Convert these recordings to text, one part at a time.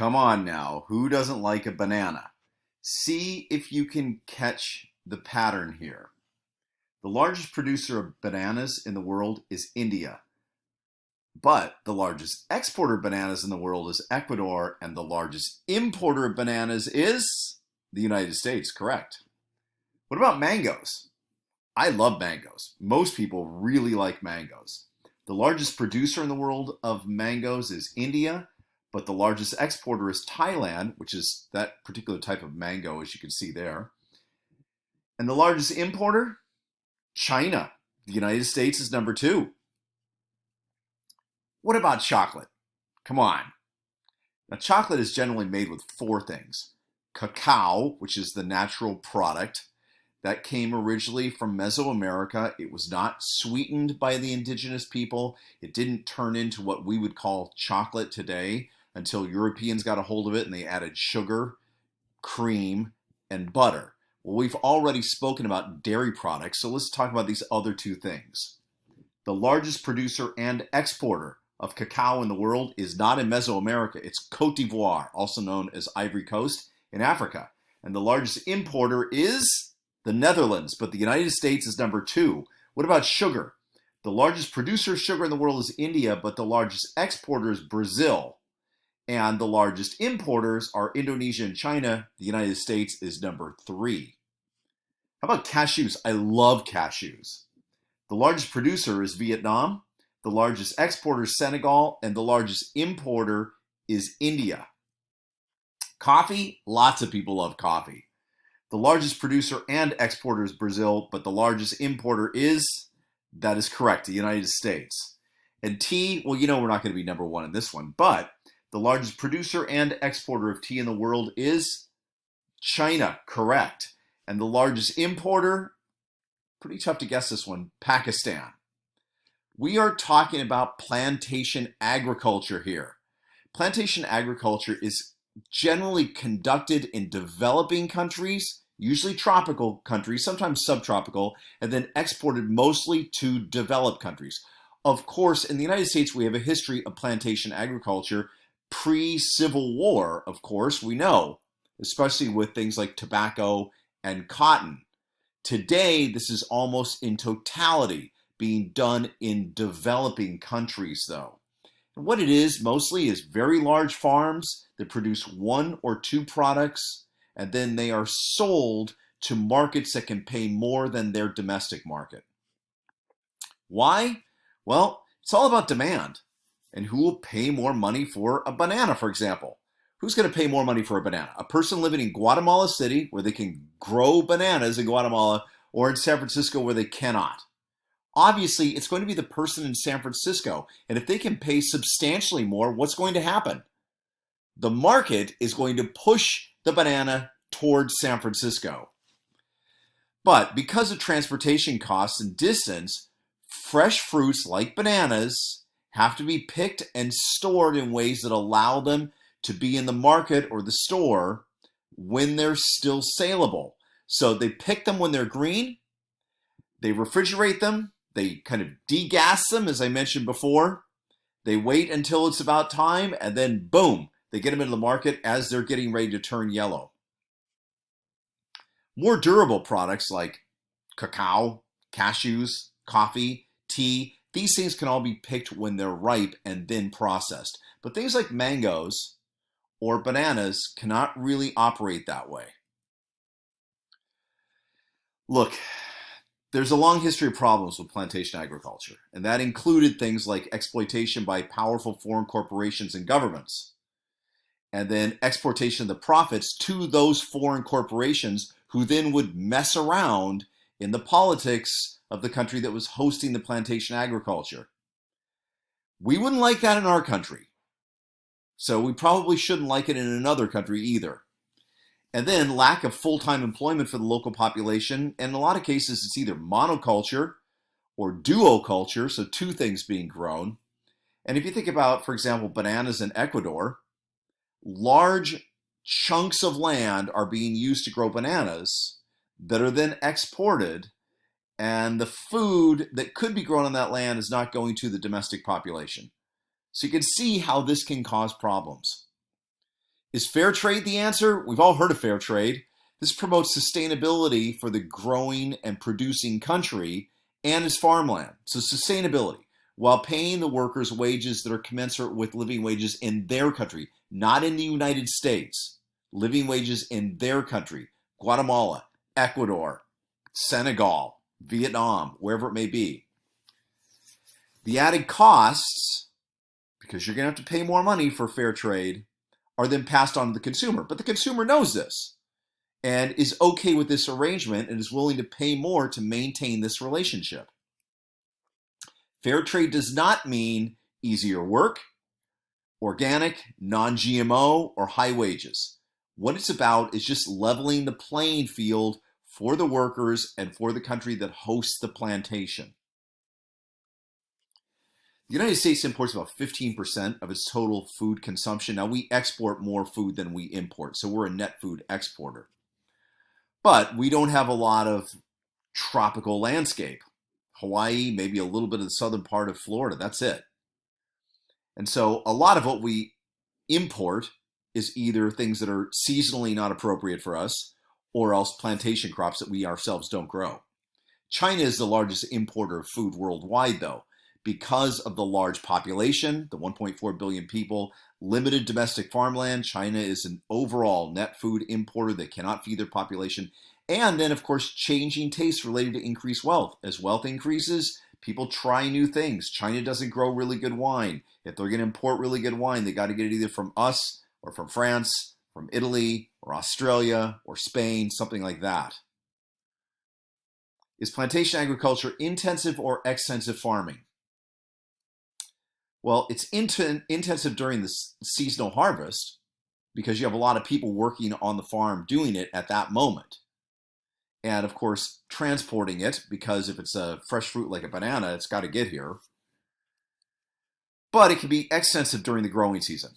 Come on now, who doesn't like a banana? See if you can catch the pattern here. The largest producer of bananas in the world is India, but the largest exporter of bananas in the world is Ecuador, and the largest importer of bananas is the United States, correct. What about mangoes? I love mangoes. Most people really like mangoes. The largest producer in the world of mangoes is India, but the largest exporter is Thailand, which is that particular type of mango, as you can see there. And the largest importer? China. The United States is number 2. What about chocolate? Come on. Now, chocolate is generally made with 4 things. Cacao, which is the natural product. That came originally from Mesoamerica. It was not sweetened by the indigenous people. It didn't turn into what we would call chocolate today until Europeans got a hold of it and they added sugar, cream, and butter. Well, we've already spoken about dairy products, so let's talk about these other 2 things. The largest producer and exporter of cacao in the world is not in Mesoamerica. It's Cote d'Ivoire, also known as Ivory Coast, in Africa. And the largest importer is the Netherlands, but the United States is number 2. What about sugar? The largest producer of sugar in the world is India, but the largest exporter is Brazil. And the largest importers are Indonesia and China. The United States is number 3. How about cashews? I love cashews. The largest producer is Vietnam. The largest exporter is Senegal. And the largest importer is India. Coffee? Lots of people love coffee. The largest producer and exporter is Brazil, but the largest importer is, that is correct, the United States. And tea, well, we're not going to be number 1 in this one, but the largest producer and exporter of tea in the world is China, correct. And the largest importer, pretty tough to guess this one, Pakistan. We are talking about plantation agriculture here. Plantation agriculture is generally conducted in developing countries, usually tropical countries, sometimes subtropical, and then exported mostly to developed countries. Of course, in the United States, we have a history of plantation agriculture pre-Civil War, of course, we know, especially with things like tobacco and cotton. Today, this is almost in totality being done in developing countries, though. And what it is mostly is very large farms that produce 1 or 2 products, and then they are sold to markets that can pay more than their domestic market. Why? Well, it's all about demand. And who will pay more money for a banana, for example? Who's going to pay more money for a banana? A person living in Guatemala City, where they can grow bananas in Guatemala, or in San Francisco, where they cannot? Obviously, it's going to be the person in San Francisco. And if they can pay substantially more, what's going to happen? The market is going to push the banana towards San Francisco. But because of transportation costs and distance, fresh fruits like bananas have to be picked and stored in ways that allow them to be in the market or the store when they're still saleable. So they pick them when they're green, they refrigerate them, they kind of degas them, as I mentioned before, they wait until it's about time, and then boom, they get them into the market as they're getting ready to turn yellow. More durable products like cacao, cashews, coffee, tea, these things can all be picked when they're ripe and then processed. But things like mangoes or bananas cannot really operate that way. Look, there's a long history of problems with plantation agriculture, and that included things like exploitation by powerful foreign corporations and governments, and then exportation of the profits to those foreign corporations who then would mess around in the politics of the country that was hosting the plantation agriculture. We wouldn't like that in our country, so we probably shouldn't like it in another country either. And then lack of full-time employment for the local population, and in a lot of cases it's either monoculture or duoculture, so 2 things being grown. And if you think about, for example, bananas in Ecuador, large chunks of land are being used to grow bananas that are then exported, and the food that could be grown on that land is not going to the domestic population. So you can see how this can cause problems. Is fair trade the answer? We've all heard of fair trade. This promotes sustainability for the growing and producing country and its farmland. So sustainability, while paying the workers wages that are commensurate with living wages in their country, not in the United States, living wages in their country, Guatemala, Ecuador, Senegal, Vietnam, wherever it may be. The added costs, because you're going to have to pay more money for fair trade, are then passed on to the consumer. But the consumer knows this and is okay with this arrangement and is willing to pay more to maintain this relationship. Fair trade does not mean easier work, organic, non-GMO, or high wages. What it's about is just leveling the playing field for the workers and for the country that hosts the plantation. The United States imports about 15% of its total food consumption. Now, we export more food than we import, so we're a net food exporter. But we don't have a lot of tropical landscape. Hawaii, maybe a little bit of the southern part of Florida, that's it. And so a lot of what we import is either things that are seasonally not appropriate for us or else plantation crops that we ourselves don't grow. China is the largest importer of food worldwide, though, because of the large population, the 1.4 billion people, limited domestic farmland. China is an overall net food importer that cannot feed their population. And then, of course, changing tastes related to increased wealth. As wealth increases, people try new things. China doesn't grow really good wine. If they're going to import really good wine, they got to get it either from us or from France, from Italy or Australia or Spain, something like that. Is plantation agriculture intensive or extensive farming? Well, it's intensive during the seasonal harvest because you have a lot of people working on the farm doing it at that moment. And of course, transporting it, because if it's a fresh fruit like a banana, it's got to get here. But it can be extensive during the growing season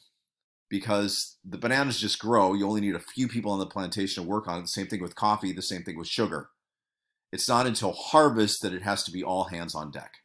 because the bananas just grow. You only need a few people on the plantation to work on it. The same thing with coffee, the same thing with sugar. It's not until harvest that it has to be all hands on deck.